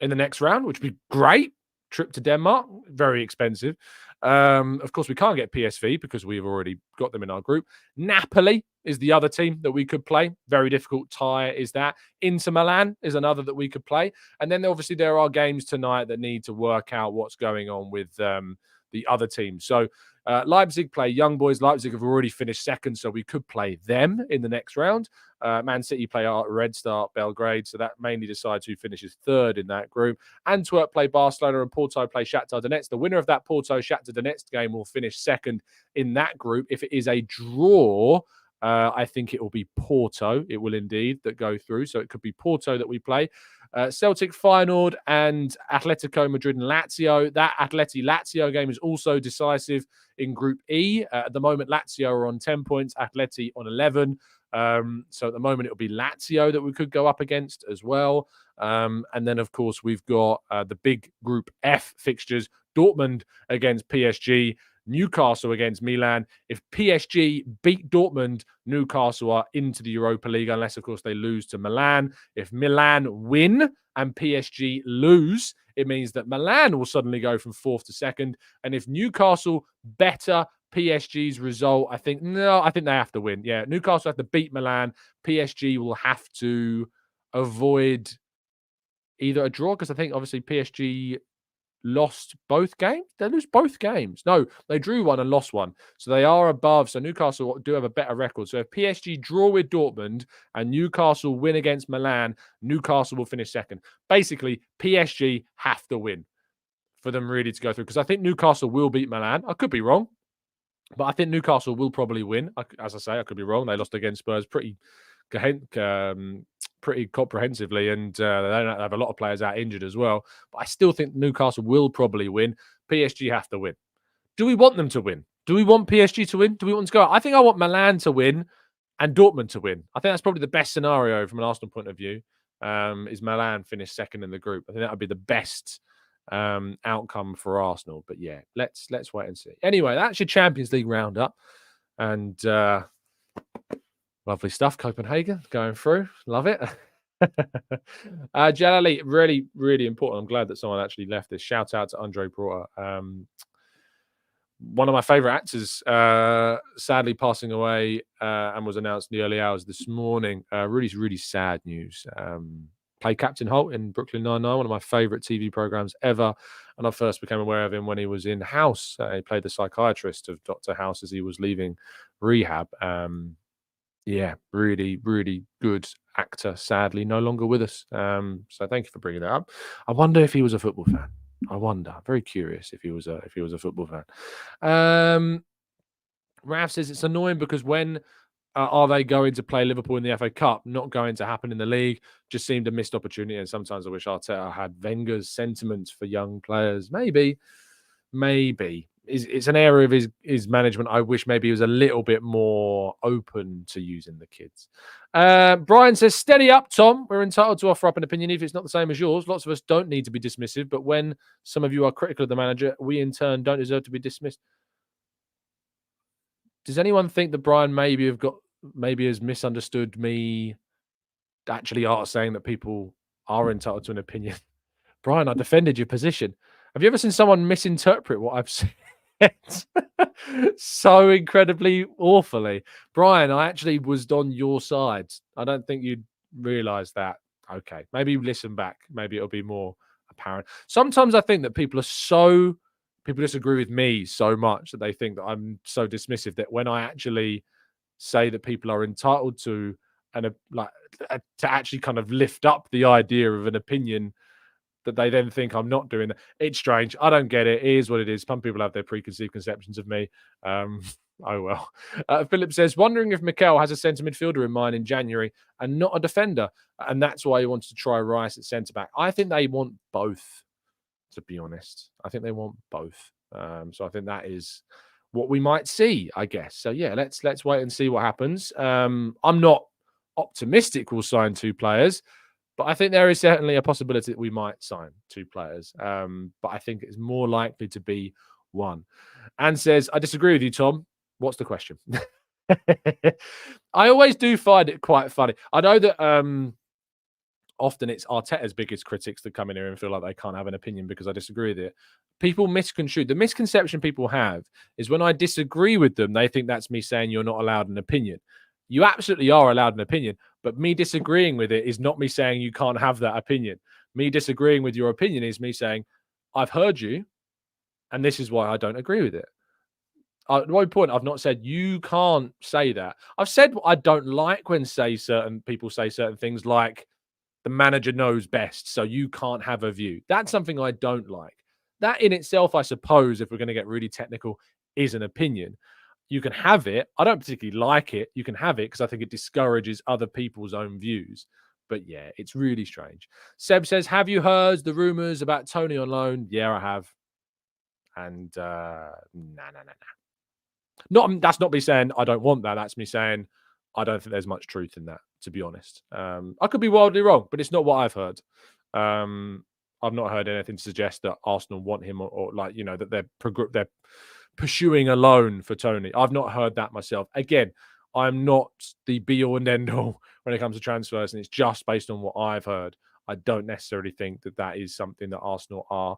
in the next round, which would be great. Trip to Denmark, very expensive. Of course, we can't get PSV because we've already got them in our group. Napoli is the other team that we could play. Very difficult tie is that. Inter Milan is another that we could play. And then obviously there are games tonight that need to work out what's going on with the other teams. So Leipzig play Young Boys. Leipzig have already finished second, so we could play them in the next round. Man City play Red Star Belgrade, so that mainly decides who finishes third in that group. Antwerp play Barcelona and Porto play Shakhtar Donetsk. The winner of that Porto-Shakhtar Donetsk game will finish second in that group. If it is a draw, I think it will be Porto. It will indeed that go through, so it could be Porto that we play. Celtic Feyenoord and Atletico Madrid and Lazio. That Atleti-Lazio game is also decisive in Group E. At the moment, Lazio are on 10 points, Atleti on 11. So at the moment, it'll be Lazio that we could go up against as well. And then, of course, we've got the big Group F fixtures. Dortmund against PSG. Newcastle against Milan. If PSG beat Dortmund, Newcastle are into the Europa League, unless, of course, they lose to Milan. If Milan win and PSG lose, it means that Milan will suddenly go from fourth to second. And if Newcastle better PSG's result, I think they have to win. Yeah, Newcastle have to beat Milan. PSG will have to avoid either a draw, because I think, obviously, PSG lost both games. They lose both games. No, they drew one and lost one. So they are above. So Newcastle do have a better record. So if PSG draw with Dortmund and Newcastle win against Milan, Newcastle will finish second. Basically, PSG have to win for them really to go through. Because I think Newcastle will beat Milan. I could be wrong, but I think Newcastle will probably win. As I say, I could be wrong. They lost against Spurs pretty comprehensively, and they don't have a lot of players out injured as well. But I still think Newcastle will probably win. PSG have to win. Do we want them to win? Do we want PSG to win? Do we want them to go out? I think I want Milan to win and Dortmund to win. I think that's probably the best scenario from an Arsenal point of view, is Milan finish second in the group. I think that would be the best outcome for Arsenal. But yeah, let's wait and see. Anyway, that's your Champions League roundup, and lovely stuff. Copenhagen going through, love it. Jalali, really, really important. I'm glad that someone actually left this. Shout out to Andre Porter. One of my favorite actors, sadly passing away, and was announced in the early hours this morning. Really, really sad news. Played Captain Holt in Brooklyn Nine-Nine, one of my favorite TV programs ever. And I first became aware of him when he was in House. He played the psychiatrist of Dr. House as he was leaving rehab. Yeah, really, really good actor. Sadly, no longer with us. So thank you for bringing that up. I wonder if he was a football fan. I wonder. Very curious if he was a football fan. Raf says it's annoying because when are they going to play Liverpool in the FA Cup? Not going to happen in the league. Just seemed a missed opportunity. And sometimes I wish Arteta had Wenger's sentiments for young players. Maybe. It's an area of his management I wish maybe he was a little bit more open to using the kids. Brian says, steady up, Tom. We're entitled to offer up an opinion if it's not the same as yours. Lots of us don't need to be dismissive, but when some of you are critical of the manager, we in turn don't deserve to be dismissed. Does anyone think that Brian maybe has misunderstood me actually are saying that people are entitled to an opinion? Brian, I defended your position. Have you ever seen someone misinterpret what I've said so incredibly awfully? Brian, I actually was on your side. I don't think you'd realize that. Okay, maybe listen back. Maybe it'll be more apparent. Sometimes I think that people disagree with me so much that they think that I'm so dismissive that when I actually say that people are entitled to to actually kind of lift up the idea of an opinion, that they then think I'm not doing that. It's strange. I don't get it. It is what it is. Some people have their preconceived conceptions of me. Oh, well. Philip says, wondering if Mikel has a centre midfielder in mind in January and not a defender. And that's why he wants to try Reiss at centre-back. I think they want both, to be honest. I think they want both. So I think that is what we might see, I guess. So, yeah, let's wait and see what happens. I'm not optimistic we'll sign two players, but I think there is certainly a possibility that we might sign two players. But I think it's more likely to be one. Anne says, I disagree with you, Tom. What's the question? I always do find it quite funny. I know that often it's Arteta's biggest critics that come in here and feel like they can't have an opinion because I disagree with it. People misconstrue. The misconception people have is when I disagree with them, they think that's me saying you're not allowed an opinion. You absolutely are allowed an opinion, but me disagreeing with it is not me saying you can't have that opinion. Me disagreeing with your opinion is me saying, I've heard you, and this is why I don't agree with it. At no point I've not said you can't say that. I've said what I don't like when certain people say certain things like the manager knows best, so you can't have a view. That's something I don't like. That in itself, I suppose, if we're going to get really technical, is an opinion. You can have it. I don't particularly like it. You can have it because I think it discourages other people's own views. But yeah, it's really strange. Seb says, have you heard the rumours about Tony on loan? Yeah, I have. And that's not me saying I don't want that. That's me saying I don't think there's much truth in that, to be honest. I could be wildly wrong, but it's not what I've heard. I've not heard anything to suggest that Arsenal want him or that they're pursuing a loan for Tony. I've not heard that myself. Again, I'm not the be-all and end-all when it comes to transfers, and it's just based on what I've heard. I don't necessarily think that is something that Arsenal are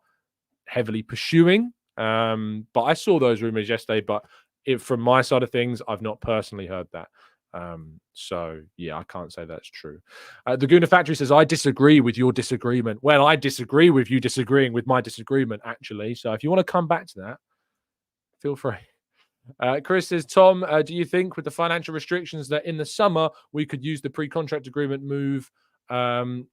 heavily pursuing. But I saw those rumours yesterday, but from my side of things, I've not personally heard that. So, yeah, I can't say that's true. The Gooner Factory says, I disagree with your disagreement. Well, I disagree with you disagreeing with my disagreement, actually. So if you want to come back to that, feel free. Chris says, Tom, do you think with the financial restrictions that in the summer we could use the pre-contract agreement move?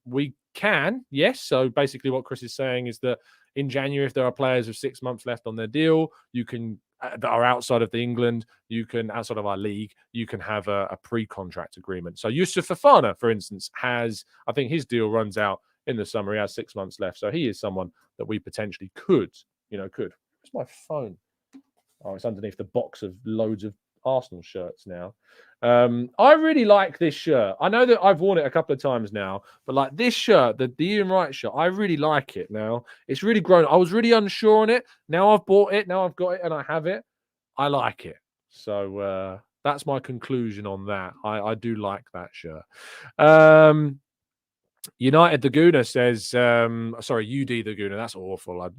We can, yes. So basically what Chris is saying is that in January, if there are players with 6 months left on their deal, you can that are outside of England, outside of our league, you can have a pre-contract agreement. So Yusuf Fofana, for instance, I think his deal runs out in the summer. He has 6 months left. So he is someone that we potentially could. Where's my phone? Oh, it's underneath the box of loads of Arsenal shirts now. I really like this shirt. I know that I've worn it a couple of times now, but like this shirt, the Ian Wright shirt, I really like it now. It's really grown. I was really unsure on it. Now I've bought it. Now I've got it and I have it. I like it. So that's my conclusion on that. I do like that shirt. United the Gooner says, sorry, UD the Gooner. That's awful.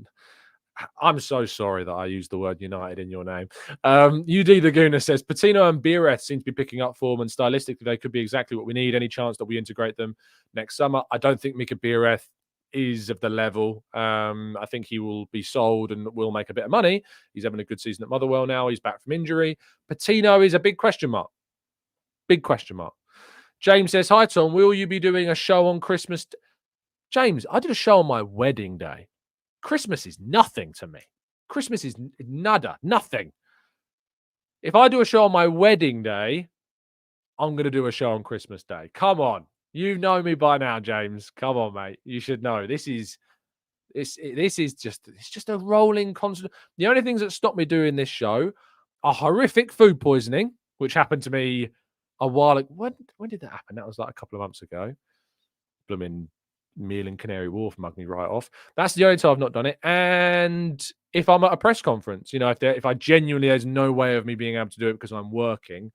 I'm so sorry that I used the word United in your name. UD the Gooner says, Patino and Biereth seem to be picking up form, and stylistically they could be exactly what we need. Any chance that we integrate them next summer? I don't think Mikel Biereth is of the level. I think he will be sold and will make a bit of money. He's having a good season at Motherwell now. He's back from injury. Patino is a big question mark. Big question mark. James says, hi, Tom. Will you be doing a show on Christmas? James, I did a show on my wedding day. Christmas is nothing to me. Christmas is nada, nothing. If I do a show on my wedding day, I'm going to do a show on Christmas Day. Come on. You know me by now, James. Come on, mate. You should know. This is just a rolling constant. The only things that stop me doing this show are horrific food poisoning, which happened to me a while ago. When did that happen? That was like a couple of months ago. Blooming meal in Canary Wharf mugged me right off. That's the only time I've not done it. And if I'm at a press conference, if I genuinely, there's no way of me being able to do it because I'm working,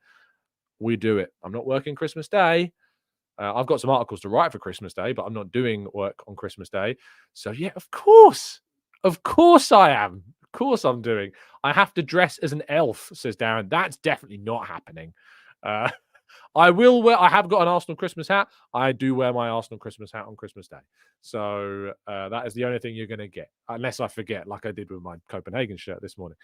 we do it. I'm not working Christmas Day. I've got some articles to write for Christmas Day, but I'm not doing work on Christmas Day. So yeah, of course I am. Of course I'm doing. I have to dress as an elf, says Darren. That's definitely not happening. I have got an Arsenal Christmas hat. I do wear my Arsenal Christmas hat on Christmas Day. So that is the only thing you're going to get, unless I forget, like I did with my Copenhagen shirt this morning.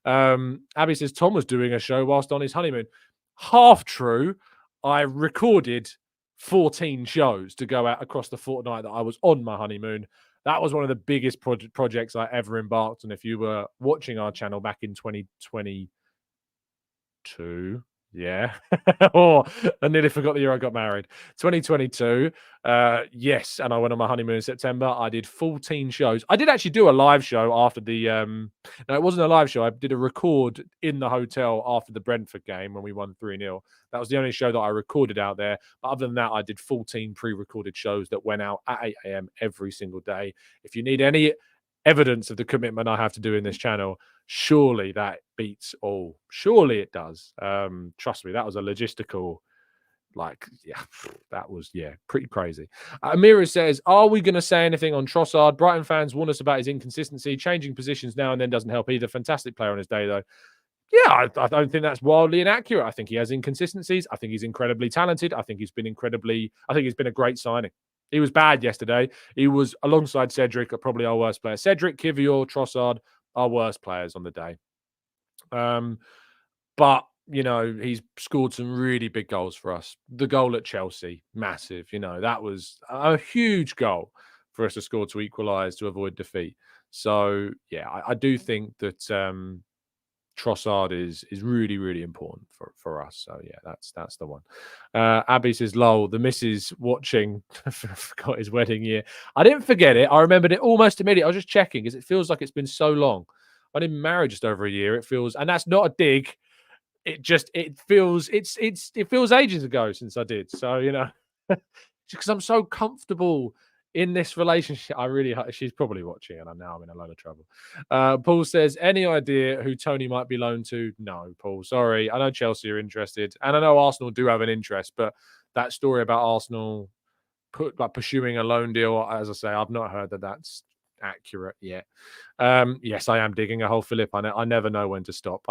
Abby says, Tom was doing a show whilst on his honeymoon. Half true. I recorded 14 shows to go out across the fortnight that I was on my honeymoon. That was one of the biggest projects I ever embarked on. If you were watching our channel back in 2022... Yeah. I nearly forgot the year I got married. 2022. Yes. And I went on my honeymoon in September. I did 14 shows. I did actually do a live show after the... No, it wasn't a live show. I did a record in the hotel after the Brentford game when we won 3-0. That was the only show that I recorded out there. But other than that, I did 14 pre-recorded shows that went out at 8 a.m. every single day. If you need any evidence of the commitment I have to do in this channel, surely that beats all. Surely it does. Trust me, that was a logistical, that was pretty crazy. Amira says, are we going to say anything on Trossard? Brighton fans warn us about his inconsistency. Changing positions now and then doesn't help either. Fantastic player on his day, though. Yeah, I don't think that's wildly inaccurate. I think he has inconsistencies. I think he's incredibly talented. I think he's been a great signing. He was bad yesterday. He was, alongside Cedric, probably our worst player. Cedric, Kivior, Trossard, our worst players on the day. But, he's scored some really big goals for us. The goal at Chelsea, massive. That was a huge goal for us to score to equalise, to avoid defeat. So, yeah, I do think that Trossard is really, really important for us. So yeah, that's the one. Abby says, lol, the missus watching forgot his wedding year. I didn't forget it. I remembered it almost immediately. I was just checking because it feels like it's been so long. I've been married just over a year. It feels, and that's not a dig. It feels ages ago since I did. So, because I'm so comfortable in this relationship. She's probably watching and I'm in a load of trouble. Paul says, any idea who Tony might be loaned to? No, Paul, sorry. I know Chelsea are interested and I know Arsenal do have an interest, but that story about Arsenal pursuing a loan deal, as I say, I've not heard that that's accurate yet. Yes, I am digging a hole, Philip. I never know when to stop.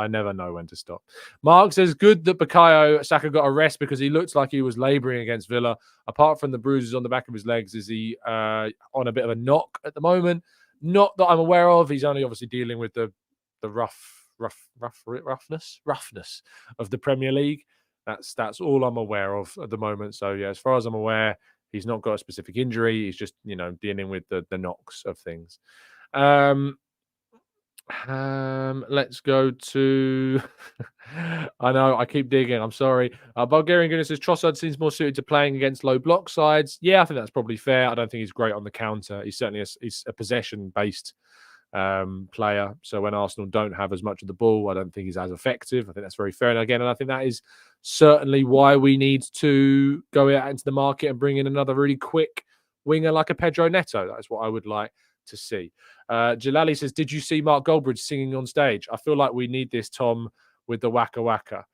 Mark says, good that Bukayo Saka got a rest because he looked like he was labouring against Villa. Apart from the bruises on the back of his legs, is he on a bit of a knock at the moment? Not that I'm aware of. He's only obviously dealing with the roughness of the Premier League. That's all I'm aware of at the moment. So yeah, as far as I'm aware, he's not got a specific injury. He's just, dealing with the knocks of things. Let's go to... I know, I keep digging. I'm sorry. Bulgarian Goodness says, Trossard seems more suited to playing against low block sides. Yeah, I think that's probably fair. I don't think he's great on the counter. He's certainly he's a possession-based player. So when Arsenal don't have as much of the ball, I don't think he's as effective. I think that's very fair. And again, I think that is certainly why we need to go out into the market and bring in another really quick winger like a Pedro Neto. That's what I would like to see. Jalali says, did you see Mark Goldbridge singing on stage? I feel like we need this, Tom, with the Waka Waka.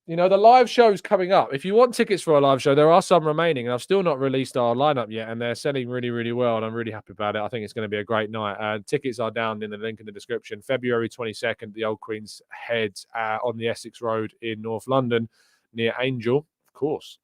You know, the live show's coming up. If you want tickets for a live show, there are some remaining, and I've still not released our lineup yet, and they're selling really, really well, and I'm really happy about it. I think it's going to be a great night. Tickets are down in the link in the description. February 22nd, the Old Queen's Head on the Essex Road in North London, near Angel, of course.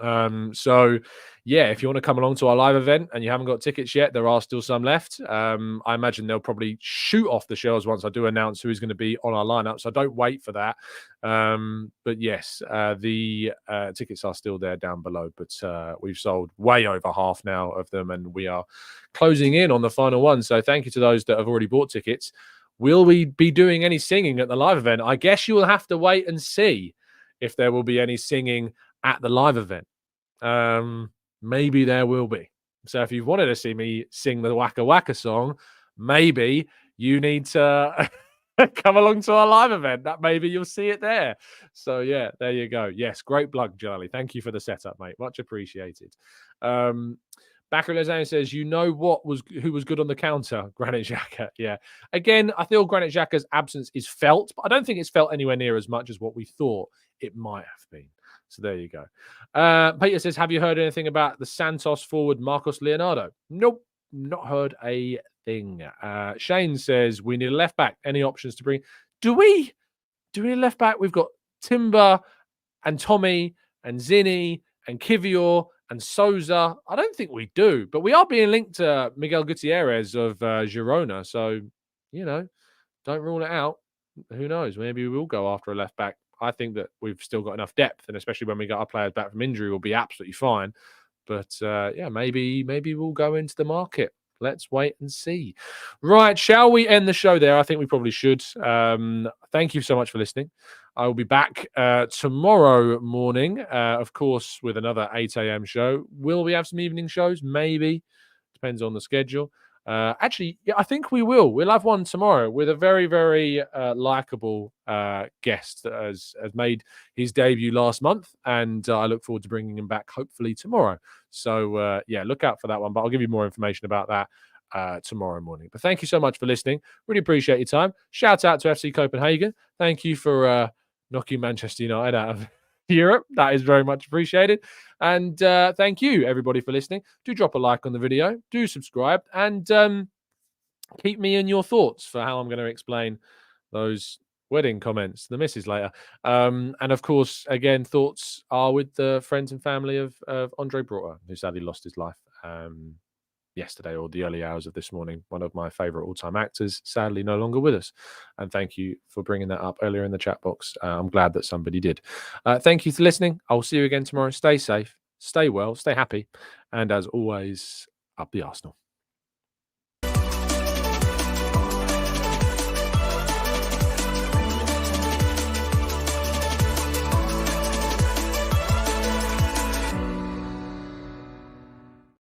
So yeah, if you want to come along to our live event and you haven't got tickets yet, there are still some left. I imagine they'll probably shoot off the shelves once I do announce who's going to be on our lineup, so don't wait for that. But yes, the tickets are still there down below, but we've sold way over half now of them, and we are closing in on the final one. So thank you to those that have already bought tickets. Will we be doing any singing at the live event? I guess you will have to wait and see if there will be any singing at the live event. Maybe there will be. So if you wanted to see me sing the Waka Waka song, maybe you need to come along to our live event. That maybe you'll see it there. So yeah, there you go. Yes, great plug, Charlie. Thank you for the setup, mate. Much appreciated. Bakary Lazane says, who was good on the counter? Granit Xhaka. Yeah. Again, I feel Granit Xhaka's absence is felt, but I don't think it's felt anywhere near as much as what we thought it might have been. So there you go. Peter says, have you heard anything about the Santos forward Marcos Leonardo? Nope, not heard a thing. Shane says, we need a left back. Any options to bring? Do we need a left back? We've got Timber and Tommy and Zinni and Kivior and Souza. I don't think we do, but we are being linked to Miguel Gutierrez of Girona. So, you know, don't rule it out. Who knows? Maybe we will go after a left back. I think that we've still got enough depth, and especially when we got our players back from injury, we'll be absolutely fine. But yeah, maybe we'll go into the market. Let's wait and see. Right, shall we end the show there? I think we probably should. Thank you so much for listening. I will be back tomorrow morning, of course, with another 8 a.m. show. Will we have some evening shows? Maybe. Depends on the schedule. Actually, yeah, I think we will. We'll have one tomorrow with a very, very likable guest that has made his debut last month, and I look forward to bringing him back hopefully tomorrow. So yeah, look out for that one. But I'll give you more information about that tomorrow morning. But thank you so much for listening. Really appreciate your time. Shout out to FC Copenhagen. Thank you for knocking Manchester United out of Europe. That is very much appreciated. And thank you, everybody, for listening. Do drop a like on the video. Do subscribe. And keep me in your thoughts for how I'm going to explain those wedding comments to the missus later. And, of course, again, thoughts are with the friends and family of Andre Braugher, who sadly lost his life yesterday or the early hours of this morning. One of my favourite all-time actors, sadly no longer with us. And thank you for bringing that up earlier in the chat box. I'm glad that somebody did. Thank you for listening. I'll see you again tomorrow. Stay safe, stay well, stay happy. And as always, up the Arsenal.